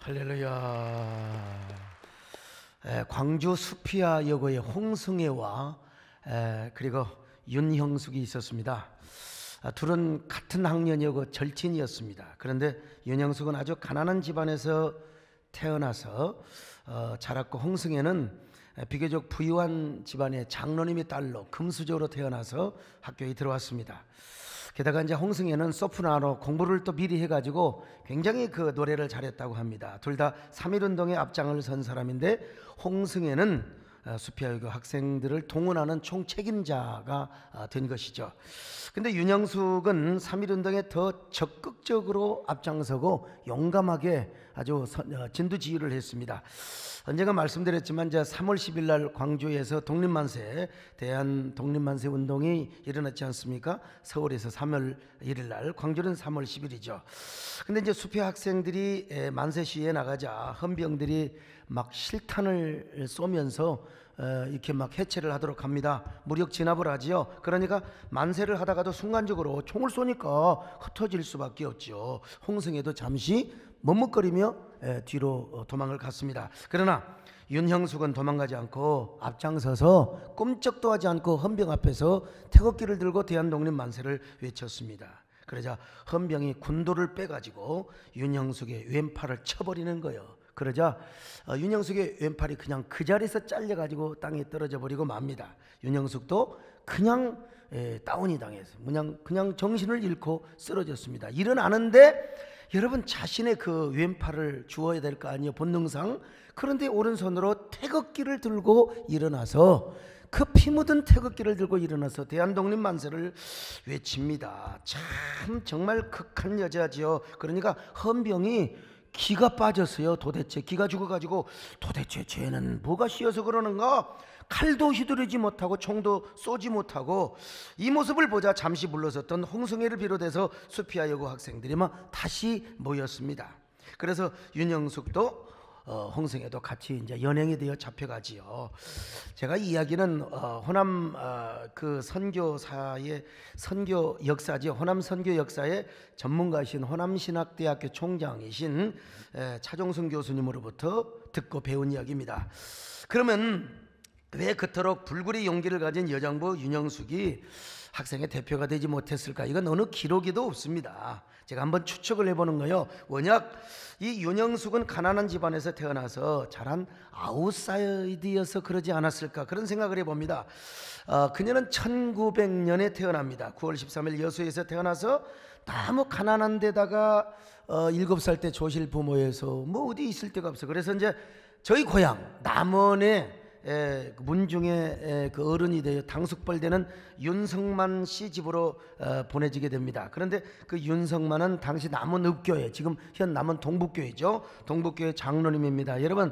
할렐루야. 광주 수피아 여고의 홍승혜와 그리고 윤형숙이 있었습니다. 둘은 같은 학년이고 절친이었습니다. 그런데 윤형숙은 아주 가난한 집안에서 태어나서 자랐고, 홍승혜는 비교적 부유한 집안의 장로님의 딸로 금수저로 태어나서 학교에 들어왔습니다. 게다가 이제 홍승혜는 소프라노 공부를 또 미리 해가지고 굉장히 그 노래를 잘했다고 합니다. 둘 다 3.1운동의 앞장을 선 사람인데, 홍승혜는 수피아여고 학생들을 동원하는 총책임자가 된 것이죠. 근데 윤형숙은 3.1운동에 더 적극적으로 앞장서고 용감하게 아주 진두지휘를 했습니다. 언젠가 말씀드렸지만 이제 3월 10일 날 광주에서 독립만세, 대한 독립만세 운동이 일어났지 않습니까? 서울에서 3월 1일 날, 광주는 3월 10일이죠. 근데 이제 수피아 학생들이 만세 시위에 나가자 헌병들이 막 실탄을 쏘면서 이렇게 막 해체를 하도록 합니다. 무력 진압을 하지요. 그러니까 만세를 하다가도 순간적으로 총을 쏘니까 흩어질 수밖에 없죠. 홍승혜도 잠시 머뭇거리며 뒤로 도망을 갔습니다. 그러나 윤형숙은 도망가지 않고 앞장서서 꼼짝도 하지 않고 헌병 앞에서 태극기를 들고 대한독립만세를 외쳤습니다. 그러자 헌병이 군도를 빼가지고 윤형숙의 왼팔을 쳐버리는 거예요. 그러자 윤형숙의 왼팔이 그냥 그 자리에서 잘려가지고 땅에 떨어져 버리고 맙니다. 윤형숙도 그냥 다운이 당해서 그냥 정신을 잃고 쓰러졌습니다. 일어나는데 여러분, 자신의 그 왼팔을 주어야 될 거 아니에요, 본능상. 그런데 오른손으로 태극기를 들고 일어나서, 그 피 묻은 태극기를 들고 일어나서 대한독립만세를 외칩니다. 참 정말 극한 여자지요. 그러니까 헌병이 기가 빠졌어요. 도대체 기가 죽어가지고 도대체 쟤는 뭐가 씌어서 그러는가? 칼도 휘두르지 못하고 총도 쏘지 못하고, 이 모습을 보자 잠시 물러섰던 홍승혜를 비롯해서 수피아 여고 학생들이 막 다시 모였습니다. 그래서 윤형숙도 홍승혜도 같이 이제 연행이 되어 잡혀가지요. 제가 이야기는 호남 그 선교사의 선교 역사지요. 호남 선교 역사의 전문가이신 호남신학대학교 총장이신 차종순 교수님으로부터 듣고 배운 이야기입니다. 그러면 왜 그토록 불굴의 용기를 가진 여장부 윤형숙이 학생의 대표가 되지 못했을까? 이건 어느 기록에도 없습니다. 제가 한번 추측을 해보는 거예요. 워낙 이 윤형숙은 가난한 집안에서 태어나서 자란 아웃사이드여서 그러지 않았을까, 그런 생각을 해봅니다. 그녀는 1900년에 태어납니다. 9월 13일 여수에서 태어나서 너무 가난한 데다가 7살 때 조실 부모여서 뭐 어디 있을 데가 없어. 그래서 이제 저희 고향 남원에 문중에 그 어른이 되어 당숙벌되는 윤석만 씨 집으로 보내지게 됩니다. 그런데 그 윤석만은 당시 남원 읍교회, 지금 현 남원 동북교회죠, 동북교회 장로님입니다. 여러분,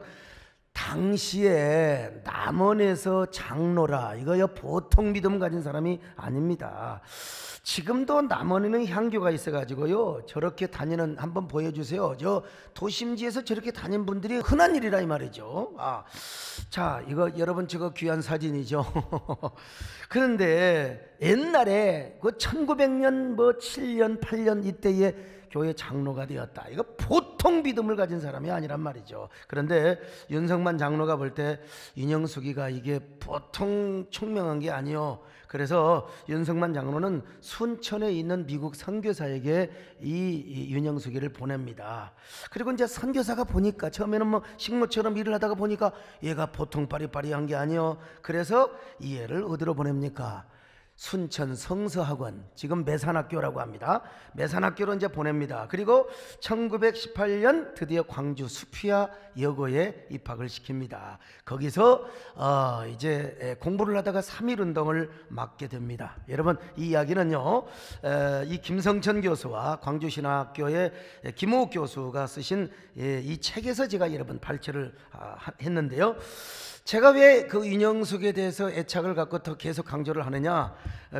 당시에 남원에서 장로라, 이거요 보통 믿음 가진 사람이 아닙니다. 지금도 남원에는 향교가 있어가지고요 저렇게 다니는, 한번 보여주세요. 저 도심지에서 저렇게 다닌 분들이 흔한 일이라 이 말이죠. 자, 이거 여러분 저거 귀한 사진이죠. 그런데 옛날에 그 1900년 뭐 7년 8년 이때에 교회 장로가 되었다, 이거 보통 믿음을 가진 사람이 아니란 말이죠. 그런데 윤석만 장로가 볼 때 윤형숙이가 이게 보통 총명한 게 아니요. 그래서 윤석만 장로는 순천에 있는 미국 선교사에게 이 윤형숙이를 보냅니다. 그리고 이제 선교사가 보니까 처음에는 뭐 식모처럼 일을 하다가 보니까 얘가 보통 빠리빠리한 게 아니요. 그래서 이 애를 어디로 보냅니까? 순천 성서학원, 지금 매산학교라고 합니다. 매산학교로 이제 보냅니다. 그리고 1918년 드디어 광주 수피아 여고에 입학을 시킵니다. 거기서 이제 공부를 하다가 3.1운동을 맡게 됩니다. 여러분, 이 이야기는요 이 김성천 교수와 광주신학교의 김호욱 교수가 쓰신 이 책에서 제가 여러분 발췌를 했는데요. 제가 왜 그 윤영숙에 대해서 애착을 갖고 더 계속 강조를 하느냐,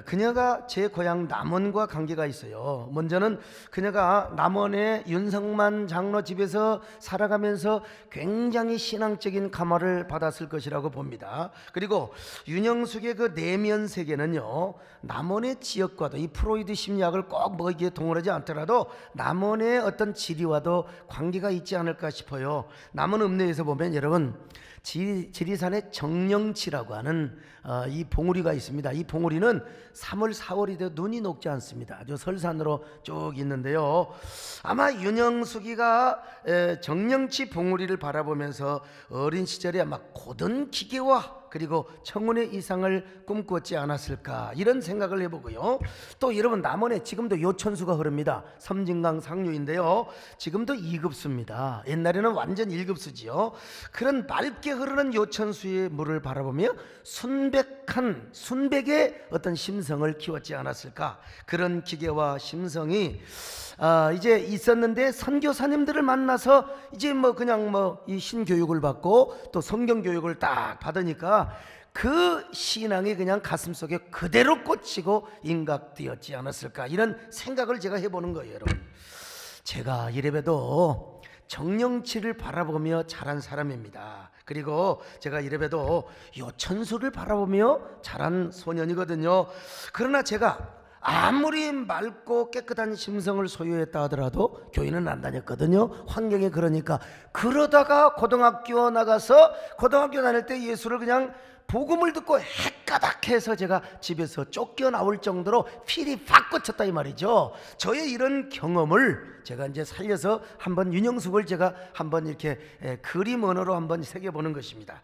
그녀가 제 고향 남원과 관계가 있어요. 먼저는 그녀가 남원의 윤성만 장로 집에서 살아가면서 굉장히 신앙적인 감화를 받았을 것이라고 봅니다. 그리고 윤영숙의 그 내면 세계는요, 남원의 지역과도, 이 프로이드 심리학을 꼭 뭐 이게 동원하지 않더라도 남원의 어떤 지리와도 관계가 있지 않을까 싶어요. 남원 읍내에서 보면 여러분, 지리산에 정령치라고 하는 이 봉우리가 있습니다. 이 봉우리는 3월 4월이 되어 눈이 녹지 않습니다. 아주 설산으로 쭉 있는데요, 아마 윤영숙이가 정령치 봉우리를 바라보면서 어린 시절에 아마 고든 기계와 그리고 청운의 이상을 꿈꿨지 않았을까, 이런 생각을 해보고요. 또 여러분, 남원에 지금도 요천수가 흐릅니다. 섬진강 상류인데요, 지금도 2급수입니다. 옛날에는 완전 1급수지요. 그런 맑게 흐르는 요천수의 물을 바라보며 순백의 어떤 심성을 키웠지 않았을까, 그런 기계와 심성이 이제 있었는데, 선교사님들을 만나서 이제 뭐 그냥 뭐 이 신교육을 받고 또 성경 교육을 딱 받으니까 그 신앙이 그냥 가슴속에 그대로 꽂히고 인각되었지 않았을까, 이런 생각을 제가 해보는 거예요. 여러분, 제가 이래봬도 정령치를 바라보며 자란 사람입니다. 그리고 제가 이래봬도 요천수를 바라보며 자란 소년이거든요. 그러나 제가 아무리 맑고 깨끗한 심성을 소유했다 하더라도 교회는 안 다녔거든요. 환경이 그러니까. 그러다가 고등학교 나가서, 고등학교 다닐 때 예수를 그냥 복음을 듣고 헷가닥해서 제가 집에서 쫓겨나올 정도로 필이 팍 꽂혔다 이 말이죠. 저의 이런 경험을 제가 이제 살려서 한번 윤영숙을 제가 한번 이렇게 그림 언어로 한번 새겨보는 것입니다.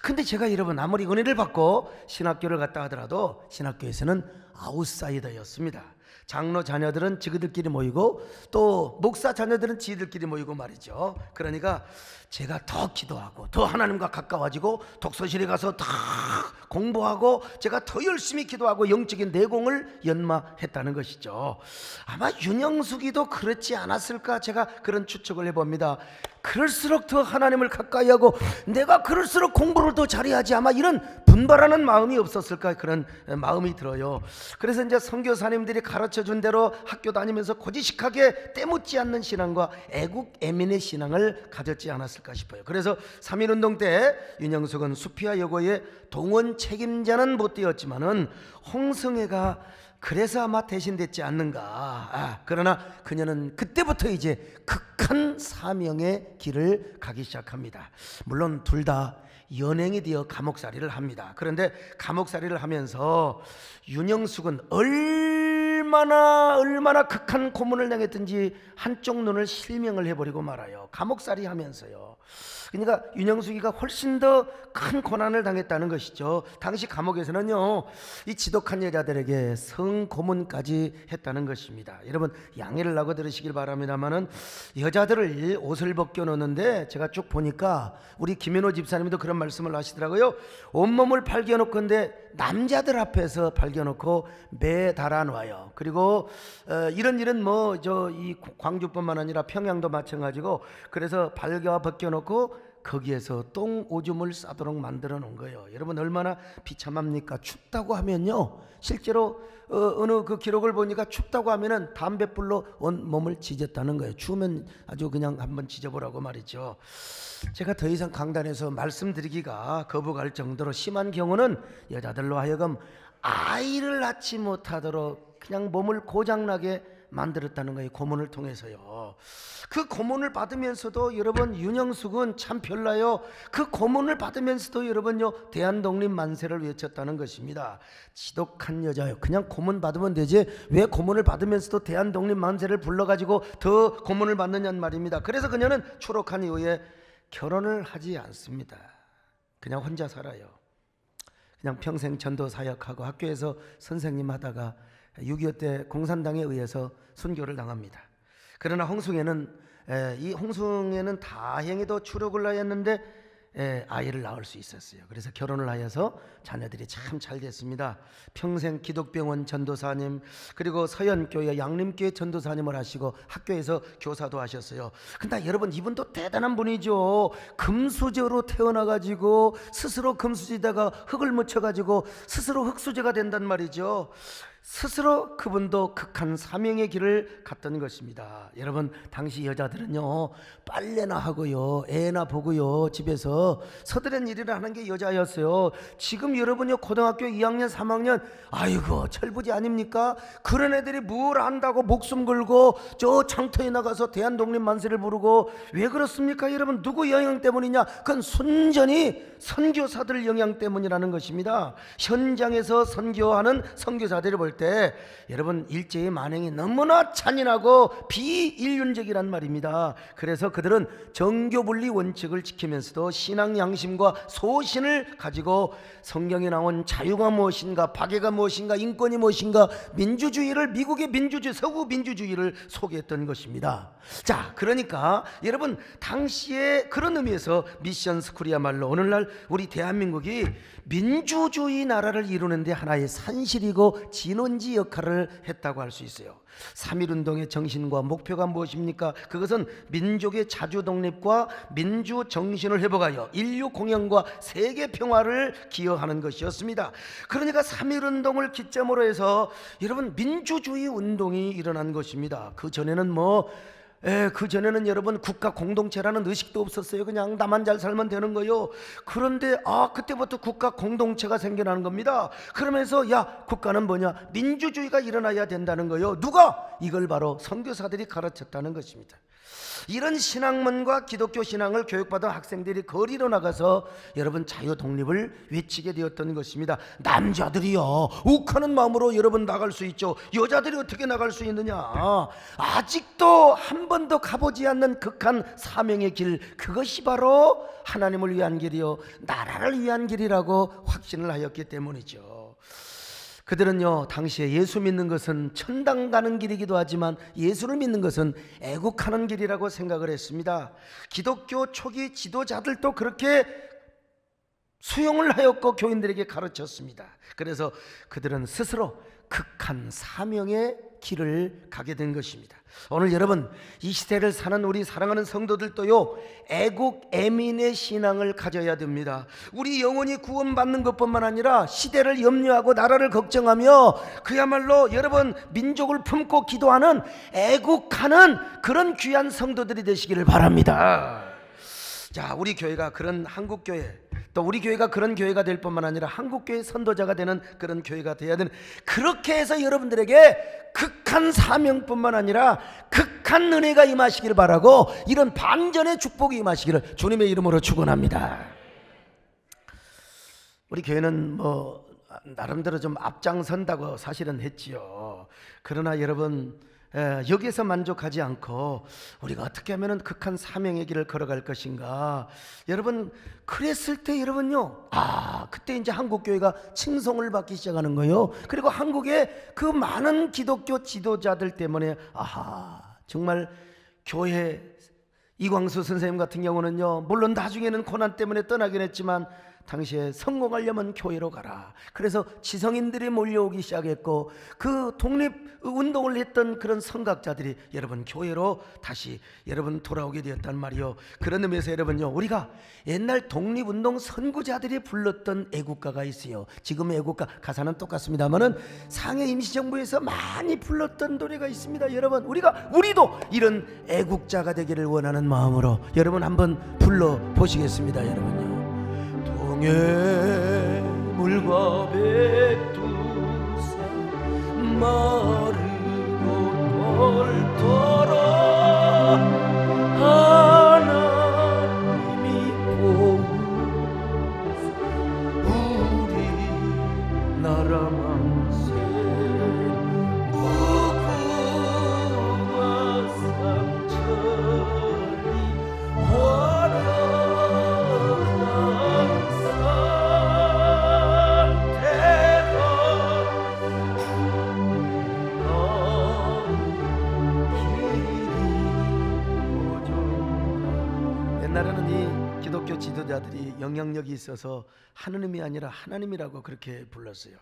근데 제가 여러분, 아무리 은혜를 받고 신학교를 갔다 하더라도 신학교에서는 아웃사이더였습니다. 장로 자녀들은 지그들끼리 모이고 또 목사 자녀들은 지들끼리 모이고 말이죠. 그러니까 제가 더 기도하고 더 하나님과 가까워지고 독서실에 가서 더 공부하고 제가 더 열심히 기도하고 영적인 내공을 연마했다는 것이죠. 아마 윤영숙이도 그렇지 않았을까, 제가 그런 추측을 해봅니다. 그럴수록 더 하나님을 가까이 하고 내가 그럴수록 공부를 더 잘해야지, 아마 이런 분발하는 마음이 없었을까, 그런 마음이 들어요. 그래서 이제 선교사님들이 가르쳐준 대로 학교 다니면서 고지식하게 때묻지 않는 신앙과 애국 애민의 신앙을 가졌지 않았을까 싶어요. 그래서 3.1운동 때 윤영숙은 수피아 여고의 동원 책임자는 못 되었지만은 홍성애가 그래서 아마 대신됐지 않는가. 그러나 그녀는 그때부터 이제 극한 사명의 길을 가기 시작합니다. 물론 둘 다 연행이 되어 감옥살이를 합니다. 그런데 감옥살이를 하면서 윤영숙은 얼마나 극한 고문을 당했든지 한쪽 눈을 실명을 해버리고 말아요. 감옥살이 하면서요. 그러니까 윤영숙이가 훨씬 더 큰 고난을 당했다는 것이죠. 당시 감옥에서는요, 이 지독한 여자들에게 성고문까지 했다는 것입니다. 여러분, 양해를 하고 들으시길 바랍니다만은 여자들을 옷을 벗겨놓는데 제가 쭉 보니까 우리 김현호 집사님도 그런 말씀을 하시더라고요. 온몸을 발겨놓건데 남자들 앞에서 발겨놓고 매 달아놔요. 그리고 이런 뭐 이 광주뿐만 아니라 평양도 마찬가지고, 그래서 벗겨놓고 거기에서 똥 오줌을 싸도록 만들어 놓은 거예요. 여러분, 얼마나 비참합니까? 춥다고 하면요, 실제로 어느 그 기록을 보니까 춥다고 하면은 담뱃불로 온 몸을 지졌다는 거예요. 추우면 아주 그냥 한번 지져보라고 말이죠. 제가 더 이상 강단에서 말씀드리기가 거부갈 정도로 심한 경우는 여자들로 하여금 아이를 낳지 못하도록 그냥 몸을 고장나게 만들었다는 거예요. 고문을 통해서요. 그 고문을 받으면서도 여러분, 윤영숙은 참 별나요. 그 고문을 받으면서도 여러분요, 대한독립 만세를 외쳤다는 것입니다. 지독한 여자요. 그냥 고문 받으면 되지 왜 고문을 받으면서도 대한독립 만세를 불러가지고 더 고문을 받느냐는 말입니다. 그래서 그녀는 추록한 이후에 결혼을 하지 않습니다. 그냥 혼자 살아요. 그냥 평생 전도 사역하고 학교에서 선생님 하다가 6.25 때 공산당에 의해서 순교를 당합니다. 그러나 홍승애는 다행히도 추록을 하였는데 아이를 낳을 수 있었어요. 그래서 결혼을 하여서 자녀들이 참 잘 됐습니다. 평생 기독병원 전도사님, 그리고 서연교회 양림교회 전도사님을 하시고 학교에서 교사도 하셨어요. 근데 여러분, 이분도 대단한 분이죠. 금수저로 태어나가지고 스스로 금수지다가 흙을 묻혀가지고 스스로 흙수저가 된단 말이죠. 스스로 그분도 극한 사명의 길을 갔던 것입니다. 여러분, 당시 여자들은요, 빨래나 하고요, 애나 보고요, 집에서 서들은 일을 하는 게 여자였어요. 지금 여러분요, 고등학교 2학년 3학년 아이고 철부지 아닙니까? 그런 애들이 뭘 안다고 목숨 걸고 저 장터에 나가서 대한독립만세를 부르고, 왜 그렇습니까 여러분? 누구 영향 때문이냐? 그건 순전히 선교사들 영향 때문이라는 것입니다. 현장에서 선교하는 선교사들을 볼 때 여러분, 일제의 만행이 너무나 잔인하고 비인륜적이란 말입니다. 그래서 그들은 정교분리 원칙을 지키면서도 신앙 양심과 소신을 가지고 성경에 나온 자유가 무엇인가, 박애가 무엇인가, 인권이 무엇인가, 민주주의를, 미국의 민주주의, 서구 민주주의를 소개했던 것입니다. 자, 그러니까 여러분, 당시에 그런 의미에서 미션 스쿨이야말로 오늘날 우리 대한민국이 민주주의 나라를 이루는데 하나의 산실이고 진원지 역할을 했다고 할 수 있어요. 3.1운동의 정신과 목표가 무엇입니까? 그것은 민족의 자주독립과 민주정신을 회복하여 인류 공영과 세계 평화를 기여하는 것이었습니다. 그러니까 3.1운동을 기점으로 해서 여러분, 민주주의 운동이 일어난 것입니다. 그전에는 여러분, 국가 공동체라는 의식도 없었어요. 그냥 나만 잘 살면 되는 거요. 그런데 그때부터 국가 공동체가 생겨나는 겁니다. 그러면서 야, 국가는 뭐냐? 민주주의가 일어나야 된다는 거요. 누가? 이걸 바로 선교사들이 가르쳤다는 것입니다. 이런 신학문과 기독교 신앙을 교육받은 학생들이 거리로 나가서 여러분, 자유 독립을 외치게 되었던 것입니다. 남자들이요, 욱하는 마음으로 여러분 나갈 수 있죠. 여자들이 어떻게 나갈 수 있느냐? 아직도 한 번도 가보지 않는 극한 사명의 길, 그것이 바로 하나님을 위한 길이요, 나라를 위한 길이라고 확신을 하였기 때문이죠. 그들은요, 당시에 예수 믿는 것은 천당 가는 길이기도 하지만 예수를 믿는 것은 애국하는 길이라고 생각을 했습니다. 기독교 초기 지도자들도 그렇게 수용을 하였고 교인들에게 가르쳤습니다. 그래서 그들은 스스로 극한 사명의 길을 가게 된 것입니다. 오늘 여러분, 이 시대를 사는 우리 사랑하는 성도들도요, 애국 애민의 신앙을 가져야 됩니다. 우리 영혼이 구원받는 것뿐만 아니라 시대를 염려하고 나라를 걱정하며 그야말로 여러분, 민족을 품고 기도하는 애국하는 그런 귀한 성도들이 되시기를 바랍니다. 자, 우리 교회가 그런 한국교회, 또 우리 교회가 그런 교회가 될 뿐만 아니라 한국교회 선도자가 되는 그런 교회가 되어야 되는, 그렇게 해서 여러분들에게 극한 사명뿐만 아니라 극한 은혜가 임하시기를 바라고, 이런 반전의 축복이 임하시기를 주님의 이름으로 축원합니다. 우리 교회는 나름대로 좀 앞장선다고 사실은 했지요. 그러나 여러분, 여기에서 만족하지 않고 우리가 어떻게 하면 극한 사명의 길을 걸어갈 것인가, 여러분, 그랬을 때 여러분요, 그때 이제 한국교회가 칭송을 받기 시작하는 거예요. 그리고 한국의 그 많은 기독교 지도자들 때문에 정말 교회, 이광수 선생님 같은 경우는요, 물론 나중에는 고난 때문에 떠나긴 했지만 당시에 성공하려면 교회로 가라. 그래서 지성인들이 몰려오기 시작했고, 그 독립운동을 했던 그런 선각자들이 여러분 교회로 다시 여러분 돌아오게 되었단 말이요. 그런 의미에서 여러분요, 우리가 옛날 독립운동 선구자들이 불렀던 애국가가 있어요. 지금의 애국가 가사는 똑같습니다만은 상해 임시정부에서 많이 불렀던 노래가 있습니다. 여러분, 우리도 이런 애국자가 되기를 원하는 마음으로 여러분 한번 불러보시겠습니다. 여러분요, 동해물과 백두산 마르고 닳도록 하나님이 보호사 우리 나라 만세 무궁화 삼천리 기독교 지도자들이 영향력이 있어서 하느님이 아니라 하나님이라고 그렇게 불렀어요.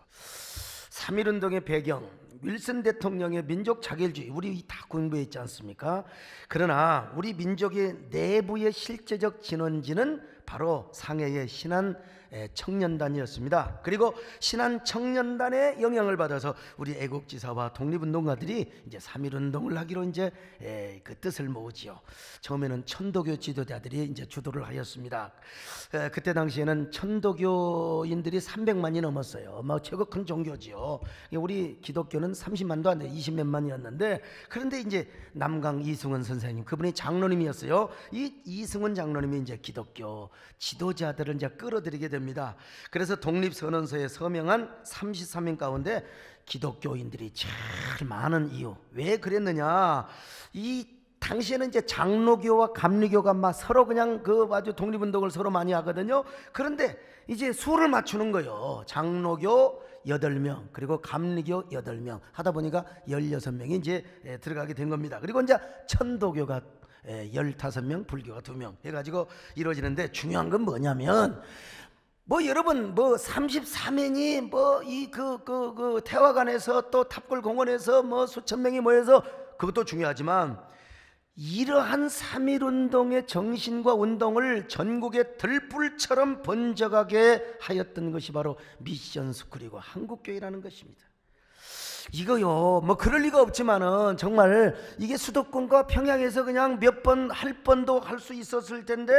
3.1운동의 배경, 윌슨 대통령의 민족 자결주의, 우리 다 공부해 있지 않습니까? 그러나 우리 민족의 내부의 실제적 진원지는 바로 상해의 신한 청년단이었습니다. 그리고 신한 청년단의 영향을 받아서 우리 애국지사와 독립운동가들이 이제 3.1운동을 하기로 이제 그 뜻을 모으지요. 처음에는 천도교 지도자들이 이제 주도를 하였습니다. 그때 당시에는 천도교인들이 300만이 넘었어요. 최고 큰 종교지요. 우리 기독교는 30만도 안 돼, 20몇만이었는데, 그런데 이제 남강 이승원 선생님, 그분이 장로님이었어요. 이 이승원 장로님이 이제 기독교 지도자들을 이제 끌어들이게 됩니다. 그래서 독립선언서에 서명한 33명 가운데 기독교인들이 제일 많은 이유, 왜 그랬느냐, 이 당시에는 이제 장로교와 감리교가 막 서로 그냥 아주 독립운동을 서로 많이 하거든요. 그런데 이제 수를 맞추는 거예요. 장로교 8명, 그리고 감리교 8명 하다 보니까 16명이 이제 들어가게 된 겁니다. 그리고 이제 천도교가 15명, 불교가 2명 해가지고 이루어지는데, 중요한 건 뭐냐면, 여러분 34명이 태화관에서 또 탑골공원에서 수천 명이 모여서, 그것도 중요하지만 이러한 3.1운동의 정신과 운동을 전국에 들불처럼 번져가게 하였던 것이 바로 미션스쿨이고 한국교회라는 것입니다. 이거요, 그럴 리가 없지만은 정말 이게 수도권과 평양에서 그냥 몇 번 할 뻔도 할 수 있었을 텐데,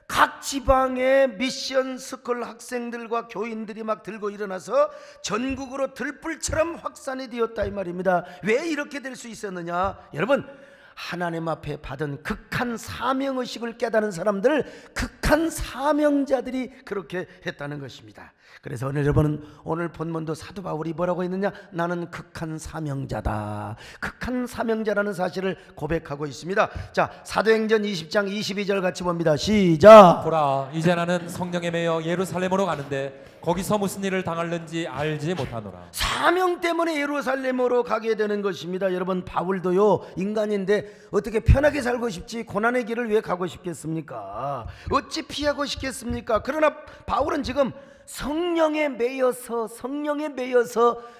각 지방의 미션스쿨 학생들과 교인들이 막 들고 일어나서 전국으로 들불처럼 확산이 되었다 이 말입니다. 왜 이렇게 될 수 있었느냐? 여러분, 하나님 앞에 받은 극한 사명의식을 깨달은 사람들, 극한 사명자들이 그렇게 했다는 것입니다. 그래서 여러분은 오늘 본문도 사도 바울이 뭐라고 했느냐? 나는 극한 사명자다, 극한 사명자라는 사실을 고백하고 있습니다. 자, 사도행전 20장 22절 같이 봅니다. 시작. 보라, 이제 나는 성령에 매여 예루살렘으로 가는데 거기서 무슨 일을 당할는지 알지 못하노라. 사명 때문에 예루살렘으로 가게 되는 것입니다. 여러분, 바울도요, 인간인데 어떻게 편하게 살고 싶지 고난의 길을 왜 가고 싶겠습니까? 어찌 피하고 싶겠습니까? 그러나 바울은 지금 성령에 매여서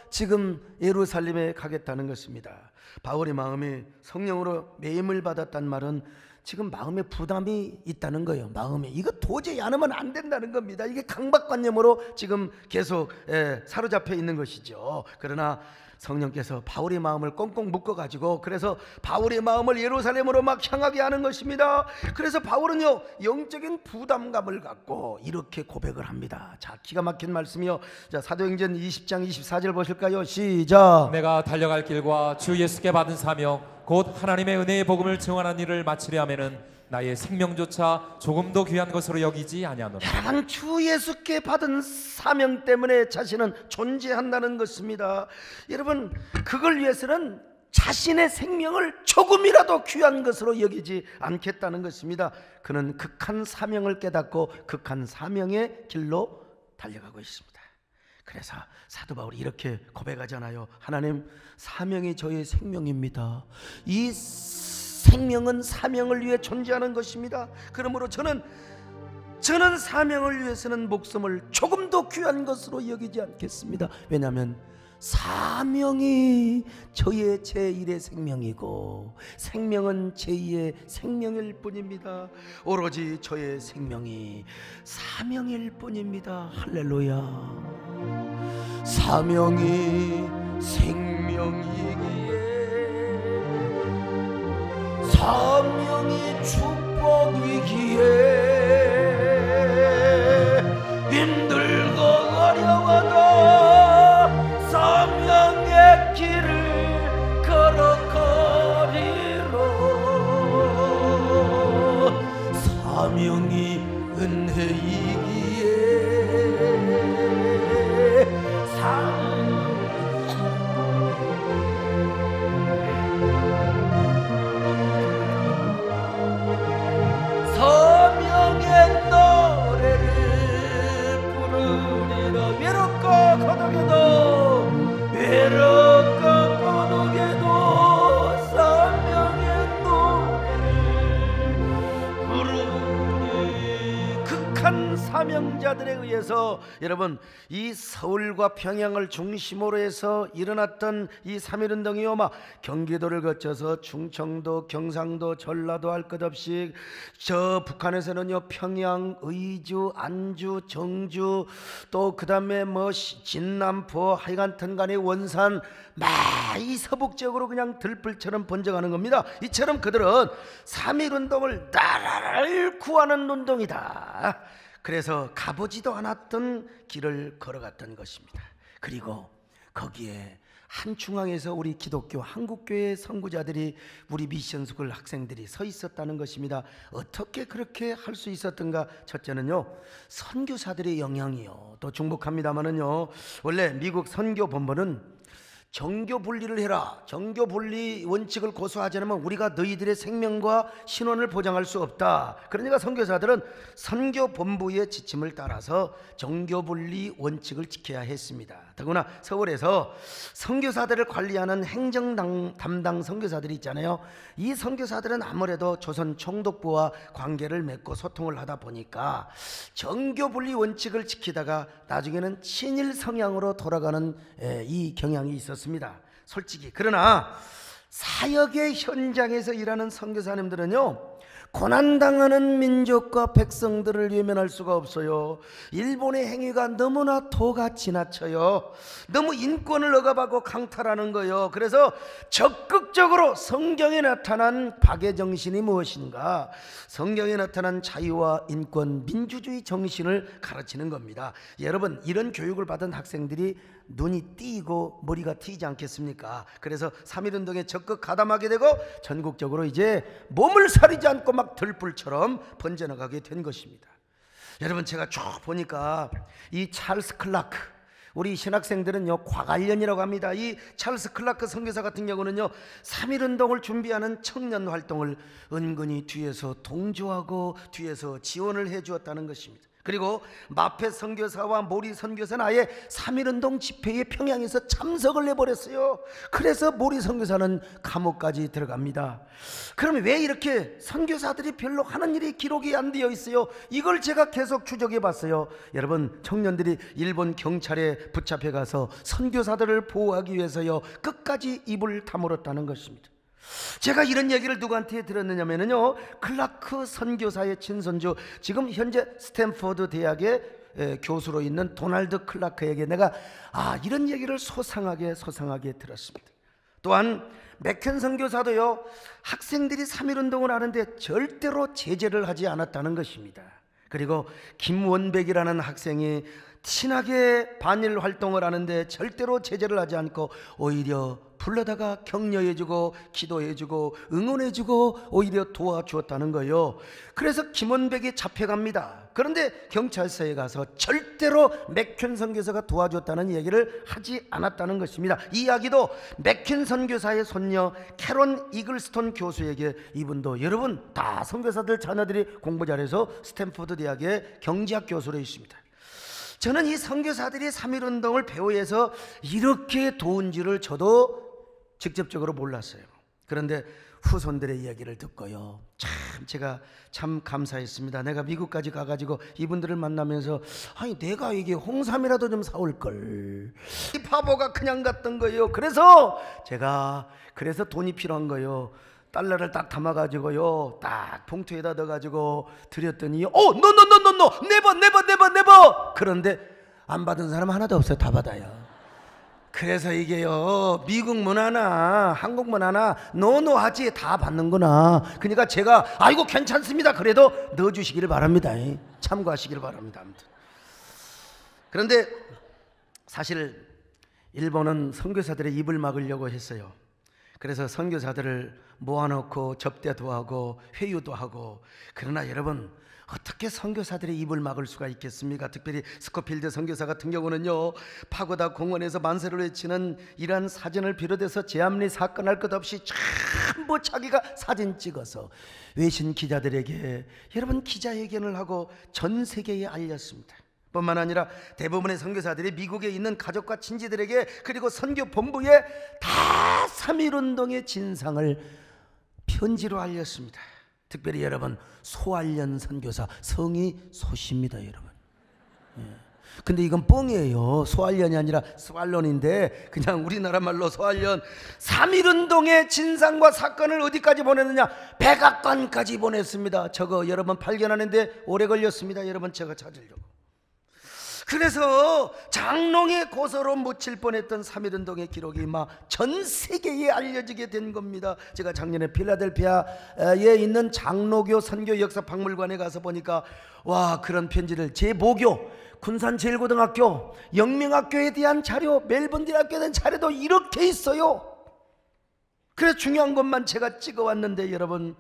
지금 예루살렘에 가겠다는 것입니다. 바울의 마음이 성령으로 매임을 받았단 말은 지금 마음에 부담이 있다는 거예요. 마음에 이거 도저히 안 하면 안 된다는 겁니다. 이게 강박관념으로 지금 계속 사로잡혀 있는 것이죠. 그러나 성령께서 바울의 마음을 꽁꽁 묶어가지고, 그래서 바울의 마음을 예루살렘으로 막 향하게 하는 것입니다. 그래서 바울은요, 영적인 부담감을 갖고 이렇게 고백을 합니다. 자, 기가 막힌 말씀이요. 자, 사도행전 20장 24절 보실까요? 시작. 내가 달려갈 길과 주 예수께 받은 사명 곧 하나님의 은혜의 복음을 증언하는 일을 마치려 하면은 나의 생명조차 조금도 귀한 것으로 여기지 아니하노라. 여러분, 주 예수께 받은 사명 때문에 자신은 존재한다는 것입니다. 여러분, 그걸 위해서는 자신의 생명을 조금이라도 귀한 것으로 여기지 않겠다는 것입니다. 그는 극한 사명을 깨닫고 극한 사명의 길로 달려가고 있습니다. 그래서 사도 바울이 이렇게 고백하잖아요. 하나님, 사명이 저의 생명입니다. 이 생명은 사명을 위해 존재하는 것입니다. 그러므로 저는 사명을 위해서는 목숨을 조금도 귀한 것으로 여기지 않겠습니다. 왜냐하면 사명이 저의 제1의 생명이고 생명은 제2의 생명일 뿐입니다. 오로지 저의 생명이 사명일 뿐입니다. 할렐루야. 사명이 생명이기에 사명이 축복이기에 힘들고 어려워도 사명의 길을 걸어가리로. 사명이 은혜이기에 사명의 사명자들에 의해서 여러분 이 서울과 평양을 중심으로 해서 일어났던 이 3.1운동이요, 막 경기도를 거쳐서 충청도, 경상도, 전라도 할 것 없이 저 북한에서는요 평양, 의주, 안주, 정주, 또 그 다음에 뭐 진남포, 하여간튼 간에 원산, 막 이 서북 지역으로 그냥 들불처럼 번져가는 겁니다. 이처럼 그들은 3.1운동을 나라를 구하는 운동이다. 그래서 가보지도 않았던 길을 걸어갔던 것입니다. 그리고 거기에 한 중앙에서 우리 기독교 한국교회 선구자들이, 우리 미션스쿨 학생들이 서 있었다는 것입니다. 어떻게 그렇게 할 수 있었던가? 첫째는요, 선교사들의 영향이요. 또 중복합니다마는요, 원래 미국 선교본부는 정교 분리를 해라, 정교 분리 원칙을 고수하지 않으면 우리가 너희들의 생명과 신원을 보장할 수 없다. 그러니까 선교사들은 선교본부의 지침을 따라서 정교 분리 원칙을 지켜야 했습니다. 더구나 서울에서 선교사들을 관리하는 행정 담당 선교사들이 있잖아요. 이 선교사들은 아무래도 조선 총독부와 관계를 맺고 소통을 하다 보니까 정교 분리 원칙을 지키다가 나중에는 친일 성향으로 돌아가는 이 경향이 있었습니다. 솔직히. 그러나 사역의 현장에서 일하는 선교사님들은요, 고난당하는 민족과 백성들을 외면할 수가 없어요. 일본의 행위가 너무나 도가 지나쳐요. 너무 인권을 억압하고 강탈하는 거예요. 그래서 적극적으로 성경에 나타난 박애 정신이 무엇인가, 성경에 나타난 자유와 인권, 민주주의 정신을 가르치는 겁니다. 여러분, 이런 교육을 받은 학생들이 눈이 띄고 머리가 트이지 않겠습니까? 그래서 3.1운동에 적극 가담하게 되고 전국적으로 이제 몸을 사리지 않고 막 들불처럼 번져나가게 된 것입니다. 여러분, 제가 쭉 보니까 이 찰스 클라크, 우리 신학생들은요 과관련이라고 합니다. 이 찰스 클라크 선교사 같은 경우는요 3.1운동을 준비하는 청년 활동을 은근히 뒤에서 동조하고 뒤에서 지원을 해 주었다는 것입니다. 그리고 마페 선교사와 모리 선교사는 아예 3.1운동 집회에 평양에서 참석을 해버렸어요. 그래서 모리 선교사는 감옥까지 들어갑니다. 그러면 왜 이렇게 선교사들이 별로 하는 일이 기록이 안 되어 있어요? 이걸 제가 계속 추적해 봤어요. 여러분, 청년들이 일본 경찰에 붙잡혀 가서 선교사들을 보호하기 위해서요 끝까지 입을 다물었다는 것입니다. 제가 이런 얘기를 누구한테 들었느냐면요, 클라크 선교사의 친손주, 지금 현재 스탠포드 대학의 교수로 있는 도널드 클라크에게 내가 이런 얘기를 소상하게 들었습니다. 또한 맥켄 선교사도요 학생들이 3.1운동을 하는데 절대로 제재를 하지 않았다는 것입니다. 그리고 김원백이라는 학생이 친하게 반일 활동을 하는데 절대로 제재를 하지 않고 오히려 불러다가 격려해주고 기도해주고 응원해주고 오히려 도와주었다는 거예요. 그래서 김원백이 잡혀갑니다. 그런데 경찰서에 가서 절대로 맥켄 선교사가 도와줬다는 얘기를 하지 않았다는 것입니다. 이 이야기도 맥켄 선교사의 손녀 캐런 이글스톤 교수에게, 이분도 여러분 다 선교사들 자녀들이 공부 잘해서 스탠포드 대학의 경제학 교수로 있습니다. 저는 이 선교사들이 3.1운동을 배후에서 이렇게 도운지를 저도 직접적으로 몰랐어요. 그런데 후손들의 이야기를 듣고요 참 제가 참 감사했습니다. 내가 미국까지 가가지고 이분들을 만나면서 아니 내가 이게 홍삼이라도 좀 사올걸, 이 바보가 그냥 갔던 거예요. 그래서 제가 돈이 필요한 거예요. 달러를 딱 담아가지고요 딱 봉투에다 넣어가지고 드렸더니 노 네버. 그런데 안 받은 사람 하나도 없어요. 다 받아요. 그래서 이게요 미국 문화나 한국 문화나 노노하지 다 받는구나. 그러니까 제가 아이고 괜찮습니다 그래도 넣어주시기를 바랍니다. 참고하시기를 바랍니다. 아무튼. 그런데 사실 일본은 선교사들의 입을 막으려고 했어요. 그래서 선교사들을 모아놓고 접대도 하고 회유도 하고. 그러나 여러분, 어떻게 선교사들의 입을 막을 수가 있겠습니까? 특별히 스코필드 선교사 같은 경우는요 파고다 공원에서 만세를 외치는 이러한 사진을 비롯해서 제암리 사건 할 것 없이 전부 자기가 사진 찍어서 외신 기자들에게 여러분 기자회견을 하고 전 세계에 알렸습니다. 뿐만 아니라 대부분의 선교사들이 미국에 있는 가족과 친지들에게 그리고 선교본부에 다 3.1운동의 진상을 편지로 알렸습니다. 특별히 여러분 소알련 선교사, 성이 소십니다. 여러분 근데 이건 뻥이에요. 소알련이 아니라 스왈론인데 그냥 우리나라 말로 소알련. 3.1운동의 진상과 사건을 어디까지 보냈느냐? 백악관까지 보냈습니다. 저거 여러분 발견하는데 오래 걸렸습니다. 여러분 제가 찾으려고. 그래서 장롱에 고소로 묻힐 뻔했던 3.1운동의 기록이 막 전 세계에 알려지게 된 겁니다. 제가 작년에 필라델피아에 있는 장로교 선교 역사 박물관에 가서 보니까 와, 그런 편지를 제보교, 군산제일고등학교, 영명학교에 대한 자료, 멜번 대학교에 대한 자료도 이렇게 있어요. 그래서 중요한 것만 제가 찍어왔는데 여러분,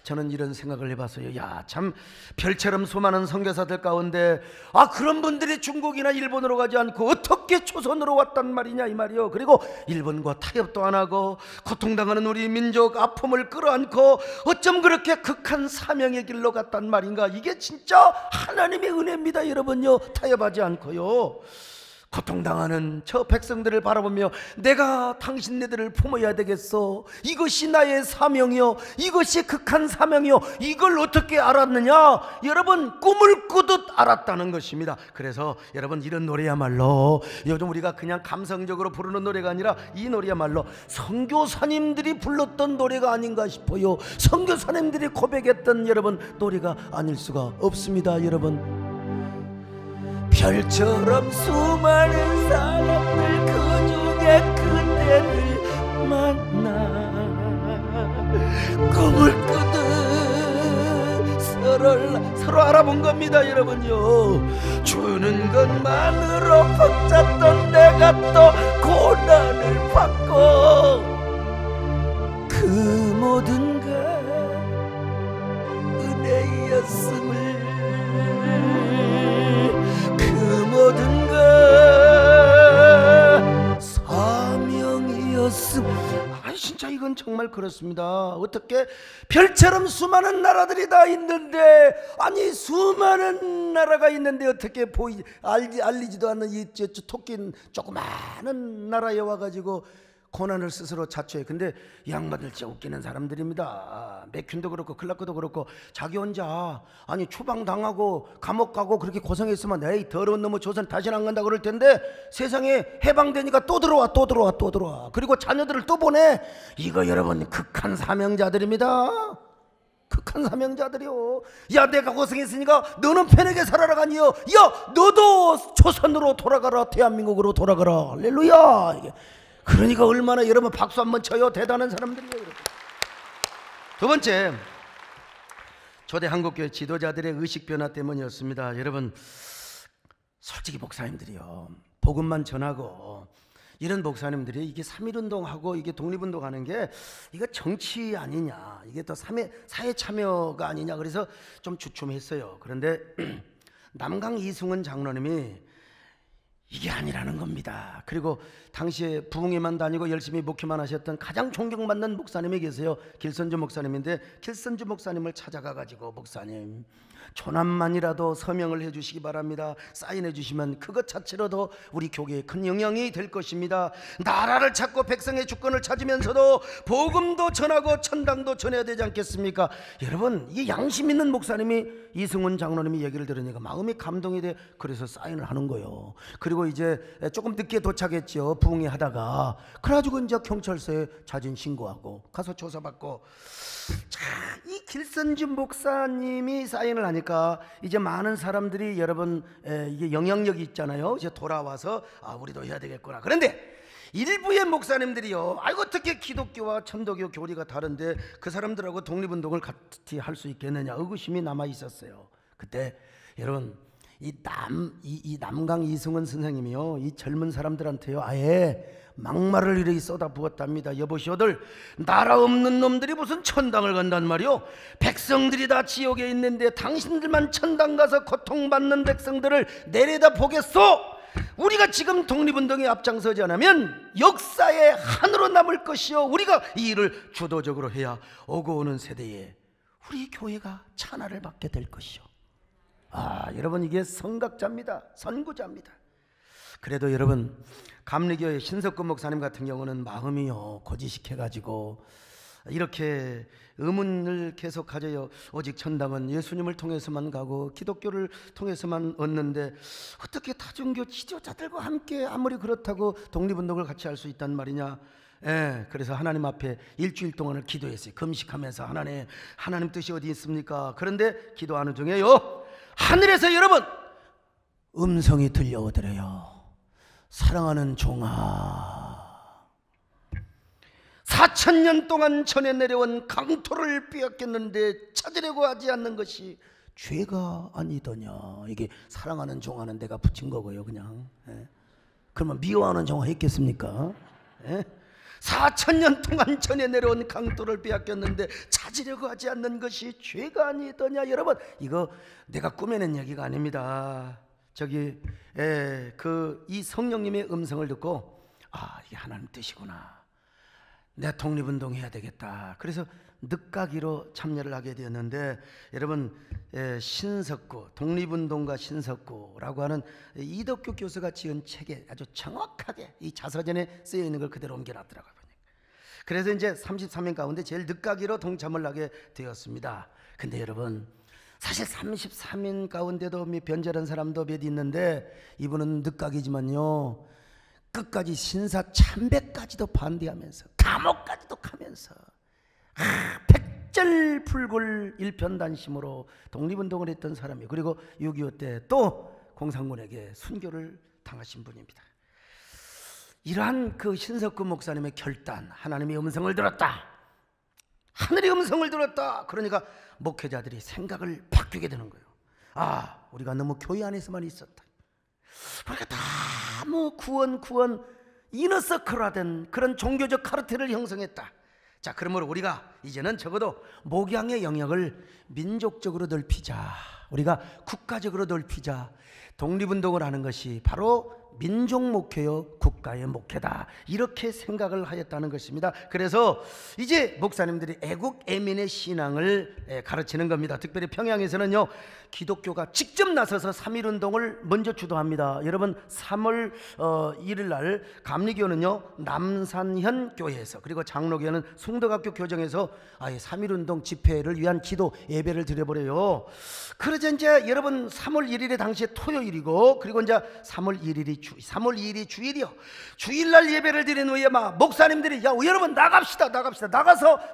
저는 이런 생각을 해봤어요. 야, 참 별처럼 수많은 선교사들 가운데 그런 분들이 중국이나 일본으로 가지 않고 어떻게 조선으로 왔단 말이냐 이 말이요. 그리고 일본과 타협도 안 하고 고통당하는 우리 민족 아픔을 끌어안고 어쩜 그렇게 극한 사명의 길로 갔단 말인가. 이게 진짜 하나님의 은혜입니다 여러분요. 타협하지 않고요. 고통당하는 저 백성들을 바라보며 내가 당신네들을 품어야 되겠어. 이것이 나의 사명이요, 이것이 극한 사명이요. 이걸 어떻게 알았느냐? 여러분, 꿈을 꾸듯 알았다는 것입니다. 그래서 여러분, 이런 노래야말로 요즘 우리가 그냥 감성적으로 부르는 노래가 아니라 이 노래야말로 선교사님들이 불렀던 노래가 아닌가 싶어요. 선교사님들이 고백했던 여러분 노래가 아닐 수가 없습니다. 여러분, 별처럼 수많은 사람들 그중에 그대를 만나 꿈을 꾸듯 서로 알아본 겁니다 여러분요. 주는 것만으로 벅찼던 내가 또 고난을 받고 그 모든 게 은혜였음을, 모든 것 사명이었음. 진짜 이건 정말 그렇습니다. 어떻게 별처럼 수많은 나라들이 다 있는데, 수많은 나라가 있는데 어떻게 알리지도 않는 이 토끼는 조그마한 나라에 와가지고 고난을 스스로 자초해. 근데 이 양반들 진짜 웃기는 사람들입니다. 맥퀸도 그렇고 클라크도 그렇고 자기 혼자 추방당하고 감옥 가고 그렇게 고생했으면 에이 더러운 놈의 조선 다시는 안 간다 그럴 텐데 세상에 해방되니까 또 들어와. 그리고 자녀들을 또 보내. 이거 여러분 극한 사명자들입니다. 극한 사명자들이요. 야, 내가 고생했으니까 너는 편하게 살아라 가니요. 야, 너도 조선으로 돌아가라, 대한민국으로 돌아가라. 할렐루야. 그러니까 얼마나 여러분 박수 한번 쳐요. 대단한 사람들이에요. 여러분. 두 번째, 초대 한국교회 지도자들의 의식 변화 때문이었습니다. 여러분, 솔직히 목사님들이요, 복음만 전하고 이런 목사님들이 이게 3.1운동하고 이게 독립운동하는 게 이거 정치 아니냐, 이게 또 사회 참여가 아니냐, 그래서 좀 주춤했어요. 그런데 남강 이승훈 장로님이 이게 아니라는 겁니다. 그리고 당시에 부흥회만 다니고 열심히 목회만 하셨던 가장 존경받는 목사님이 계세요. 길선주 목사님인데, 길선주 목사님을 찾아가가지고 목사님, 초남만이라도 서명을 해주시기 바랍니다. 사인해 주시면 그것 자체로도 우리 교회에 큰 영향이 될 것입니다. 나라를 찾고 백성의 주권을 찾으면서도 복음도 전하고 천당도 전해야 되지 않겠습니까? 여러분, 이게 양심 있는 목사님이 이승훈 장로님이 얘기를 들으니까 마음이 감동이 돼. 그래서 사인을 하는 거예요. 그리고 이제 조금 늦게 도착했죠. 부흥회 하다가. 그래가지고 이제 경찰서에 자진 신고하고 가서 조사받고. 자, 이 길선주 목사님이 사인을 하니까 이제 많은 사람들이 여러분 이게 영향력이 있잖아요. 이제 돌아와서 우리도 해야 되겠구나. 그런데 일부의 목사님들이요, 어떻게 기독교와 천도교 교리가 다른데 그 사람들하고 독립운동을 같이 할 수 있겠느냐, 의구심이 남아 있었어요. 그때 여러분, 이 남강 이승훈 선생님이요, 이 젊은 사람들한테요 아예 막말을 이렇게 쏟아부었답니다. 여보시오들, 나라 없는 놈들이 무슨 천당을 간단 말이오. 백성들이 다 지옥에 있는데 당신들만 천당 가서 고통받는 백성들을 내려다 보겠소? 우리가 지금 독립운동에 앞장서지 않으면 역사의 한으로 남을 것이요, 우리가 이 일을 주도적으로 해야 오고 오는 세대에 우리 교회가 찬화를 받게 될 것이요. 여러분, 이게 선각자입니다. 선구자입니다. 그래도 여러분, 감리교회 신석근 목사님 같은 경우는 마음이요 고지식해가지고 이렇게 의문을 계속 가져요. 오직 천당은 예수님을 통해서만 가고 기독교를 통해서만 얻는데 어떻게 다종교 지도자들과 함께 아무리 그렇다고 독립운동을 같이 할 수 있단 말이냐. 그래서 하나님 앞에 일주일 동안을 기도했어요. 금식하면서 하나님 뜻이 어디 있습니까? 그런데 기도하는 중에요, 하늘에서 여러분 음성이 들려오더래요. 사랑하는 종아, 4000년 동안 전해 내려온 강토를 빼앗겼는데 찾으려고 하지 않는 것이 죄가 아니더냐. 이게 사랑하는 종아는 내가 붙인 거고요. 그냥 그러면 미워하는 종아 했겠습니까? 4000년 동안 전해 내려온 강토를 빼앗겼는데 찾으려고 하지 않는 것이 죄가 아니더냐. 여러분, 이거 내가 꾸며낸 얘기가 아닙니다. 이 성령님의 음성을 듣고, 이게 하나님 뜻이구나, 내 독립운동 해야 되겠다. 그래서 늦가기로 참여를 하게 되었는데, 여러분, 신석구, 독립운동가 신석구라고 하는 이덕규 교수가 지은 책에 아주 정확하게 이 자서전에 쓰여 있는 걸 그대로 옮겨놨더라고요. 그래서 이제 33명 가운데 제일 늦가기로 동참을 하게 되었습니다. 근데 여러분, 사실 33인 가운데도 변절한 사람도 몇 있는데, 이분은 늦가기지만요, 끝까지 신사 참배까지도 반대하면서 감옥까지도 가면서 백절불굴 일편단심으로 독립운동을 했던 사람이에요. 그리고 6.25 때 또 공산군에게 순교를 당하신 분입니다. 이러한 그 신석구 목사님의 결단, 하나님의 음성을 들었다, 하늘의 음성을 들었다. 그러니까 목회자들이 생각을 바뀌게 되는 거예요. 우리가 너무 교회 안에서만 있었다. 우리가 다 뭐 구원 이너서클화된 그런 종교적 카르텔을 형성했다. 자, 그러므로 우리가 이제는 적어도 목양의 영역을 민족적으로 넓히자, 우리가 국가적으로 넓히자. 독립운동을 하는 것이 바로 민족 목회요 국가의 목회다, 이렇게 생각을 하였다는 것입니다. 그래서 이제 목사님들이 애국 애민의 신앙을 가르치는 겁니다. 특별히 평양에서는요, 기독교가 직접 나서서 3.1운동을 먼저 주도합니다. 여러분, 3월 1일 날 감리교는요 남산현 교회에서, 그리고 장로교는 숭덕학교 교정에서 아예 3.1운동 집회를 위한 기도 예배를 드려버려요. 그러자 이제 여러분 3월 1일에 당시에 토요일이고, 그리고 이제 3월 2일이 주일이요. 주일날 예배를 드린 후에 막 목사님들이 여러분 나가서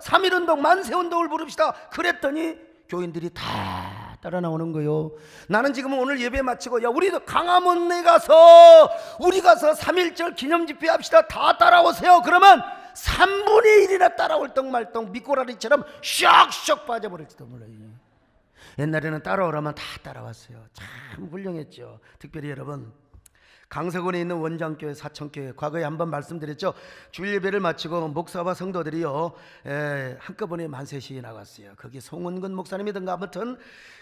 3.1운동 만세운동을 부릅시다. 그랬더니 교인들이 다 따라 나오는 거예요. 나는 지금 오늘 예배 마치고 우리도 강화문에 가서 3.1절 기념집회 합시다. 다 따라오세요. 그러면 3분의 1이나 따라올 떡 말떡 미꾸라리처럼 샥샥 빠져버릴지도 몰라요. 옛날에는 따라오라면 다 따라왔어요. 참 훌륭했죠. 특별히 여러분, 강서군에 있는 원장교회, 사천교회, 과거에 한번 말씀드렸죠. 주일 예배를 마치고 목사와 성도들이요 한꺼번에 만세시에 나갔어요. 거기 송은근 목사님이든가 아무튼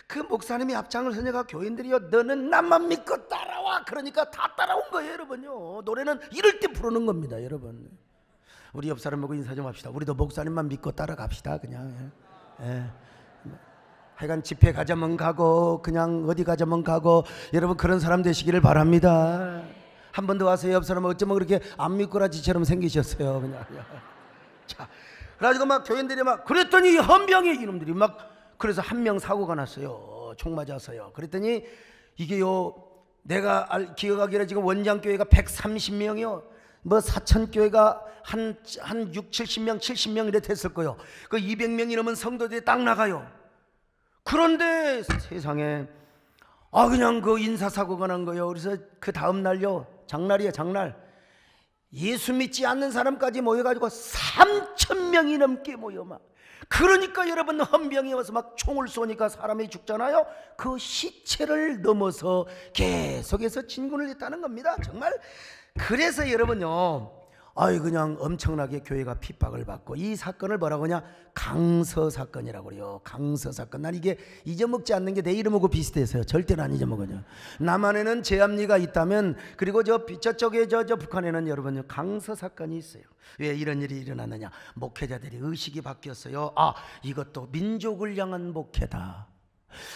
그 목사님이 앞장을 서니까 교인들이요, 너는 나만 믿고 따라와. 그러니까 다 따라온 거예요. 여러분요, 노래는 이럴 때 부르는 겁니다. 여러분, 우리 옆 사람 보고 인사 좀 합시다. 우리도 목사님만 믿고 따라갑시다. 그냥 하여간 집회 가자면 가고, 그냥 어디 가자면 가고, 여러분 그런 사람 되시기를 바랍니다. 한 번 더 와서 옆 사람 어쩌면 그렇게 안 미꾸라지처럼 생기셨어요. 그냥. 자, 그래가지고 막 교인들이 막 그랬더니 헌병이 이놈들이 막, 그래서 한 명 사고가 났어요. 총 맞아서요. 그랬더니 이게요, 내가 기억하기로 지금 원장교회가 130명이요. 뭐 사천교회가 한 6, 70명, 70명 이래 됐을 거예요. 그 200명이 넘은 성도들이 딱 나가요. 그런데 세상에 그냥 그 인사사고가 난 거예요. 그래서 그 다음 날요, 장날이에요, 장날. 예수 믿지 않는 사람까지 모여가지고 3,000명이 넘게 모여 막. 그러니까 여러분, 헌병이 와서 막 총을 쏘니까 사람이 죽잖아요. 그 시체를 넘어서 계속해서 진군을 했다는 겁니다. 정말. 그래서 여러분요, 그냥 엄청나게 교회가 핍박을 받고, 이 사건을 뭐라고 하냐, 강서 사건이라고 그래요. 강서 사건. 난 이게 잊어먹지 않는 게 내 이름하고 비슷해서요. 절대로 안 잊어먹어요. 남한에는 제합리가 있다면, 그리고 저쪽에 북한에는 여러분 강서 사건이 있어요. 왜 이런 일이 일어났느냐, 목회자들이 의식이 바뀌었어요. 이것도 민족을 향한 목회다.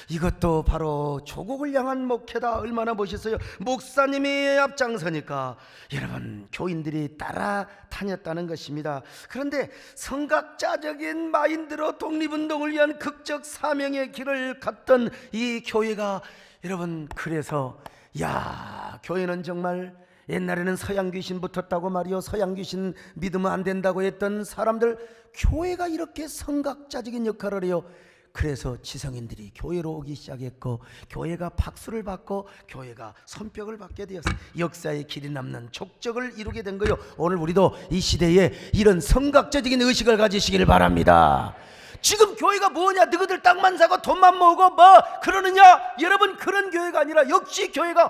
이것도 바로 조국을 향한 목회다. 얼마나 멋있어요. 목사님이 앞장서니까 여러분 교인들이 따라다녔다는 것입니다. 그런데 성각자적인 마인드로 독립운동을 위한 극적 사명의 길을 갔던 이 교회가 여러분, 그래서 야, 교회는 정말 옛날에는 서양 귀신 붙었다고 말이요, 서양 귀신 믿으면 안 된다고 했던 사람들, 교회가 이렇게 성각자적인 역할을 해요. 그래서 지성인들이 교회로 오기 시작했고, 교회가 박수를 받고 교회가 손뼉을 받게 되었어요. 역사의 길이 남는 족적을 이루게 된 거예요. 오늘 우리도 이 시대에 이런 성각자적인 의식을 가지시길 바랍니다. 지금 교회가 뭐냐, 너희들 땅만 사고 돈만 모으고 뭐 그러느냐? 여러분, 그런 교회가 아니라 역시 교회가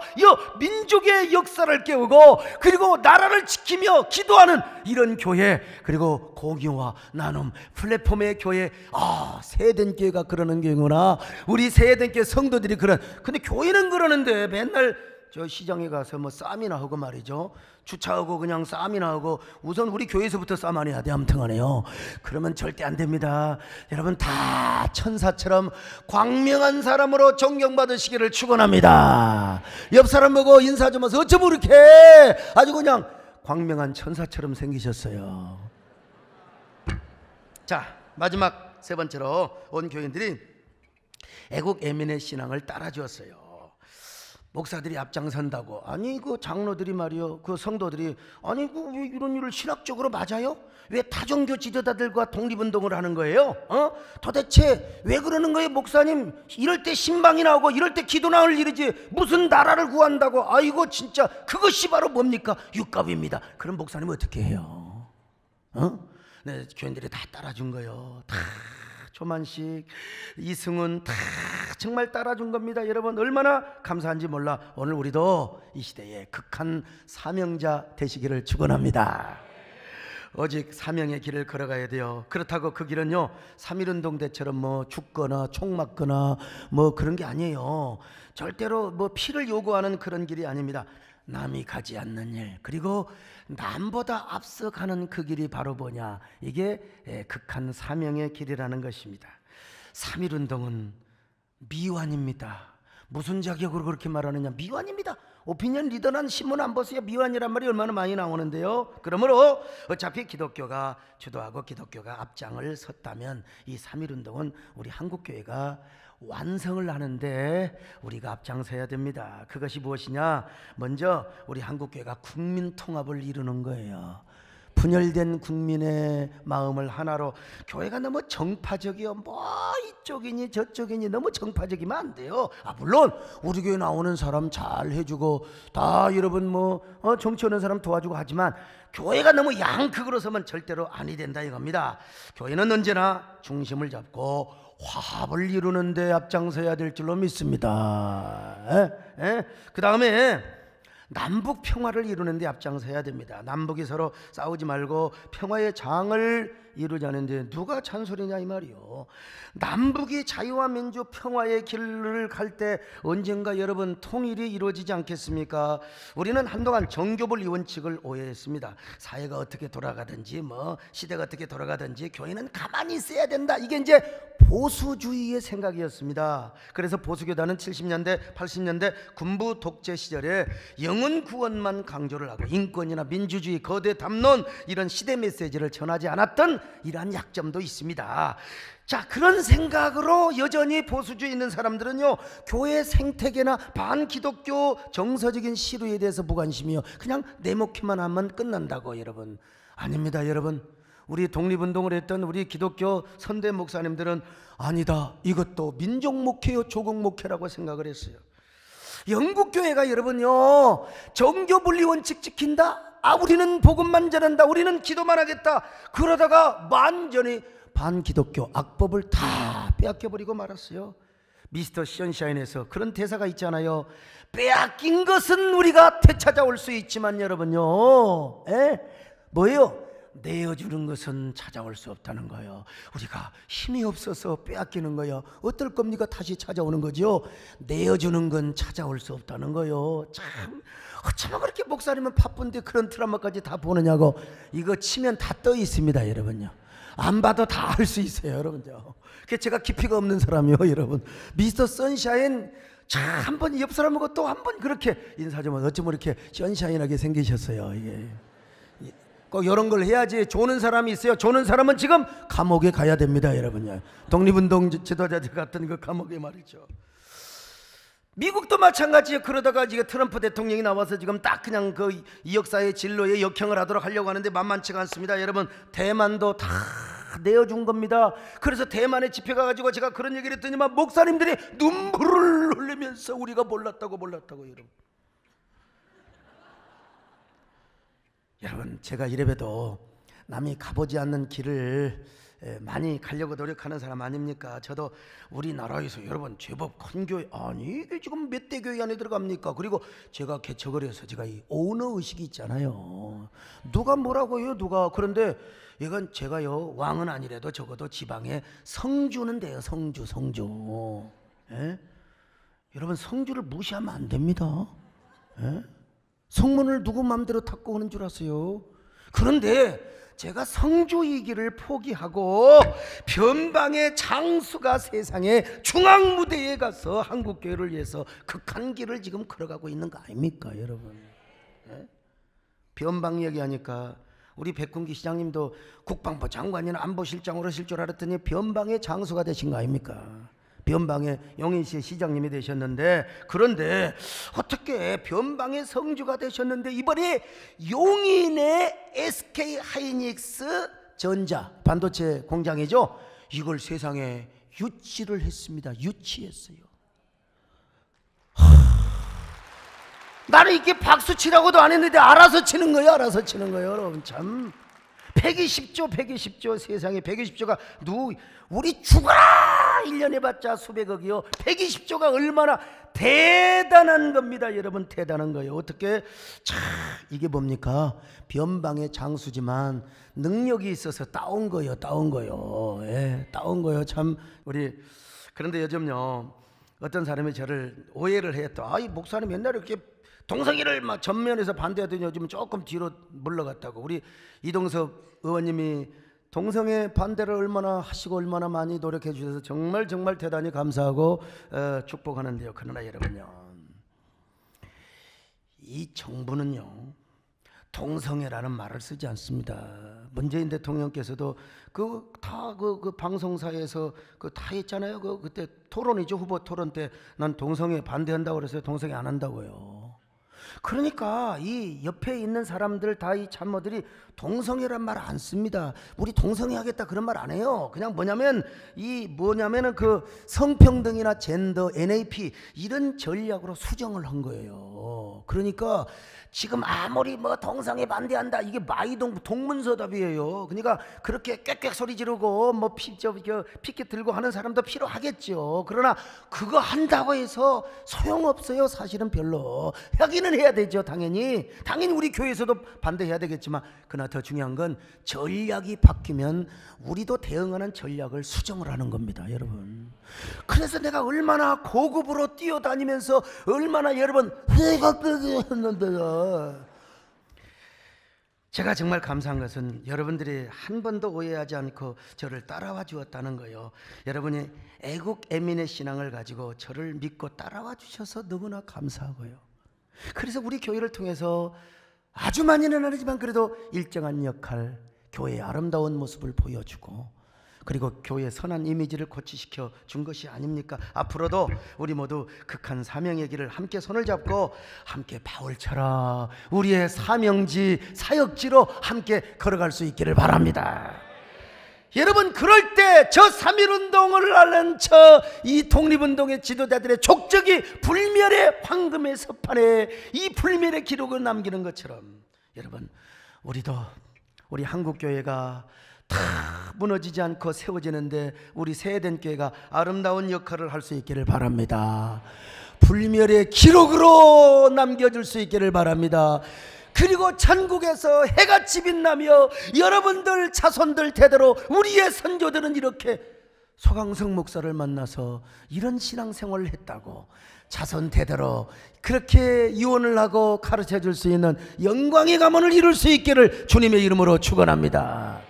민족의 역사를 깨우고 그리고 나라를 지키며 기도하는 이런 교회, 그리고 공유와 나눔 플랫폼의 교회. 아, 세된 교회가 그러는 교회구나. 우리 세된 교회 성도들이 근데 교회는 그러는데 맨날 저 시장에 가서 뭐 싸움이나 하고 말이죠. 주차하고 그냥 싸움이나 하고, 우선 우리 교회에서부터 싸움 안 해야 돼. 아무튼 간에요. 그러면 절대 안 됩니다. 여러분, 다 천사처럼 광명한 사람으로 존경받으시기를 축원합니다. 옆 사람 보고 인사 좀 하세요. 어쩜 그렇게 아주 그냥 광명한 천사처럼 생기셨어요. 자, 마지막 세 번째로 온 교인들이 애국 애민의 신앙을 따라주었어요. 목사들이 앞장선다고, 아니 그 장로들이 말이요, 그 성도들이, 아니 왜 이런 일을 신학적으로 맞아요? 왜 타종교 지도자들과 독립운동을 하는 거예요? 도대체 왜 그러는 거예요? 목사님, 이럴 때 신방이 나오고 이럴 때 기도 나올 일이지 무슨 나라를 구한다고. 아이고 진짜 그것이 바로 뭡니까? 육갑입니다. 그럼 목사님 어떻게 해요? 네, 교인들이 다 따라준 거예요. 다 조만식, 이승훈 다 정말 따라준 겁니다. 여러분, 얼마나 감사한지 몰라. 오늘 우리도 이 시대에 극한 사명자 되시기를 축원합니다. 오직 사명의 길을 걸어가야 돼요. 그렇다고 그 길은요 3.1운동 때처럼 뭐 죽거나 총 맞거나 뭐 그런 게 아니에요. 절대로 뭐 피를 요구하는 그런 길이 아닙니다. 남이 가지 않는 일, 그리고 남보다 앞서가는 그 길이 바로 뭐냐, 이게 극한 사명의 길이라는 것입니다. 3.1운동은 미완입니다. 무슨 자격으로 그렇게 말하느냐, 미완입니다. 오피니언 리더란 신문 안 보세요? 미완이란 말이 얼마나 많이 나오는데요. 그러므로 어차피 기독교가 주도하고 기독교가 앞장을 섰다면 이 3.1운동은 우리 한국교회가 완성을 하는데 우리가 앞장서야 됩니다. 그것이 무엇이냐? 먼저 우리 한국교회가 국민통합을 이루는 거예요. 분열된 국민의 마음을 하나로. 교회가 너무 정파적이요, 뭐 이쪽이니 저쪽이니 너무 정파적이면 안 돼요. 물론 우리 교회 나오는 사람 잘 해주고 다 여러분 뭐 정치하는 사람 도와주고 하지만 교회가 너무 양극으로 서면 절대로 아니 된다 이겁니다. 교회는 언제나 중심을 잡고 화합을 이루는 데 앞장서야 될 줄로 믿습니다. 그 다음에 남북 평화를 이루는 데 앞장서야 됩니다. 남북이 서로 싸우지 말고 평화의 장을 이루자는데 누가 잔소리냐 이 말이요. 남북이 자유와 민주 평화의 길을 갈 때 언젠가 여러분 통일이 이루어지지 않겠습니까? 우리는 한동안 정교분 원칙을 오해했습니다. 사회가 어떻게 돌아가든지 뭐 시대가 어떻게 돌아가든지 교회는 가만히 있어야 된다, 이게 이제 보수주의의 생각이었습니다. 그래서 보수교단은 70년대 80년대 군부 독재 시절에 영혼 구원만 강조를 하고 인권이나 민주주의, 거대 담론 이런 시대 메시지를 전하지 않았던 이러한 약점도 있습니다. 자, 그런 생각으로 여전히 보수주의 있는 사람들은요 교회 생태계나 반기독교 정서적인 시류에 대해서 무관심이요, 그냥 내목회만 하면 끝난다고. 여러분, 아닙니다. 여러분, 우리 독립운동을 했던 우리 기독교 선대 목사님들은 아니다, 이것도 민족목회요 조국목회라고 생각을 했어요. 영국교회가 여러분요 정교분리 원칙 지킨다, 우리는 복음만 전한다, 우리는 기도만 하겠다, 그러다가 완전히 반기독교 악법을 다 빼앗겨버리고 말았어요. 미스터 션샤인에서 그런 대사가 있잖아요. 빼앗긴 것은 우리가 되찾아올 수 있지만 여러분요 뭐예요? 내어주는 것은 찾아올 수 없다는 거예요. 우리가 힘이 없어서 빼앗기는 거예요. 어떨 겁니까? 다시 찾아오는 거죠. 내어주는 건 찾아올 수 없다는 거예요. 참, 어쩌면 그렇게 목사님은 바쁜데 그런 드라마까지 다 보느냐고. 이거 치면 다 떠 있습니다, 여러분요. 안 봐도 다 할 수 있어요, 여러분요. 제가 깊이가 없는 사람이요, 여러분. 미스터 선샤인 한 번 옆 사람하고 또 한 번 그렇게 인사 좀 어쩜 이렇게 선샤인하게 생기셨어요. 이게 꼭 이런 걸 해야지. 조는 사람이 있어요. 조는 사람은 지금 감옥에 가야 됩니다, 여러분요. 독립운동 지도자들 같은 그 감옥에 말이죠. 미국도 마찬가지예요. 그러다가 지금 트럼프 대통령이 나와서 지금 딱 그냥 그 이 역사의 진로에 역행을 하도록 하려고 하는데 만만치가 않습니다, 여러분. 대만도 다 내어준 겁니다. 그래서 대만에 집회 가가지고 제가 그런 얘기를 했더니만 목사님들이 눈물을 흘리면서 우리가 몰랐다고 여러분. 여러분, 제가 이래봬도 남이 가보지 않는 길을 많이 가려고 노력하는 사람 아닙니까? 저도 우리나라에서 여러분 제법 큰 교회, 아니 이게 지금 몇 대 교회 안에 들어갑니까? 그리고 제가 개척을 해서 제가 이 오너 의식이 있잖아요. 누가 뭐라고 해요, 누가. 그런데 이건 제가요, 왕은 아니래도 적어도 지방에 성주는 돼요. 성주. 예? 여러분, 성주를 무시하면 안 됩니다. 예? 성문을 누구 마음대로 닫고 오는 줄 아세요? 그런데 제가 성주이기를 포기하고 변방의 장수가 세상의 중앙무대에 가서 한국교회를 위해서 극한 길을 지금 걸어가고 있는 거 아닙니까, 여러분? 예? 변방 얘기하니까 우리 백군기 시장님도 국방부 장관이나 안보실장으로 하실 줄 알았더니 변방의 장수가 되신 거 아닙니까? 변방의 용인시의 시장님이 되셨는데, 그런데 어떻게 변방의 성주가 되셨는데 이번에 용인의 SK 하이닉스 전자 반도체 공장이죠, 이걸 세상에 유치를 했습니다. 유치했어요. 나는 이렇게 박수 치라고도 안 했는데 알아서 치는 거예요. 여러분. 참 120조 세상에 120조가 우리 죽어라 1년 해봤자 수백억이요. 120조가 얼마나 대단한 겁니다, 여러분. 대단한 거예요. 어떻게 이게 뭡니까? 변방의 장수지만 능력이 있어서 따온 거예요. 예, 따온 거예요. 참 우리. 그런데 요즘요, 어떤 사람이 저를 오해를 했다. 이 목사님 옛날에 이렇게 동성애를 막 전면에서 반대하더니 요즘 조금 뒤로 물러갔다고. 우리 이동섭 의원님이 동성애 반대를 얼마나 하시고 얼마나 많이 노력해 주셔서 정말 대단히 감사하고 축복하는데요. 그러나 여러분요, 이 정부는요 동성애라는 말을 쓰지 않습니다. 문재인 대통령께서도 그 방송사에서 다 했잖아요. 그때 토론이죠. 후보 토론 때 난 동성애 반대한다고 그랬어요. 동성애 안 한다고요. 그러니까 이 옆에 있는 사람들 다 이 참모들이 동성애란 말 안 씁니다. 우리 동성애 하겠다 그런 말 안 해요. 그냥 뭐냐면은 그 성평등이나 젠더, NAP 이런 전략으로 수정을 한 거예요. 그러니까 지금 아무리 뭐 동성애 반대한다 이게 동문서답이에요. 그러니까 그렇게 꽥꽥 소리 지르고 뭐 피켓 들고 하는 사람도 필요하겠죠. 그러나 그거 한다고 해서 소용없어요. 사실은 별로. 하기는 해야 되죠. 당연히 우리 교회에서도 반대해야 되겠지만, 그러나 더 중요한 건 전략이 바뀌면 우리도 대응하는 전략을 수정을 하는 겁니다, 여러분. 그래서 내가 얼마나 고급으로 뛰어다니면서 얼마나 여러분 했는데요. 제가 정말 감사한 것은 여러분들이 한 번도 오해하지 않고 저를 따라와 주었다는 거예요. 여러분이 애국 애민의 신앙을 가지고 저를 믿고 따라와 주셔서 너무나 감사하고요. 그래서 우리 교회를 통해서 아주 많이는 아니지만 그래도 일정한 역할, 교회의 아름다운 모습을 보여주고, 그리고 교회의 선한 이미지를 고치시켜 준 것이 아닙니까? 앞으로도 우리 모두 극한 사명의 길을 함께 손을 잡고 함께 바울처럼 우리의 사명지, 사역지로 함께 걸어갈 수 있기를 바랍니다. 여러분, 그럴 때 저 3.1운동을 하는 이 독립운동의 지도자들의 족적이 불멸의 황금의 서판에 이 불멸의 기록을 남기는 것처럼, 여러분, 우리도 우리 한국교회가 다 무너지지 않고 세워지는데 우리 세eden 교회가 아름다운 역할을 할 수 있기를 바랍니다. 불멸의 기록으로 남겨줄 수 있기를 바랍니다. 그리고 천국에서 해같이 빛나며 여러분들 자손들 대대로 우리의 선조들은 이렇게 소강성 목사를 만나서 이런 신앙생활을 했다고 자손 대대로 그렇게 유언을 하고 가르쳐 줄 수 있는 영광의 가문을 이룰 수 있기를 주님의 이름으로 축원합니다.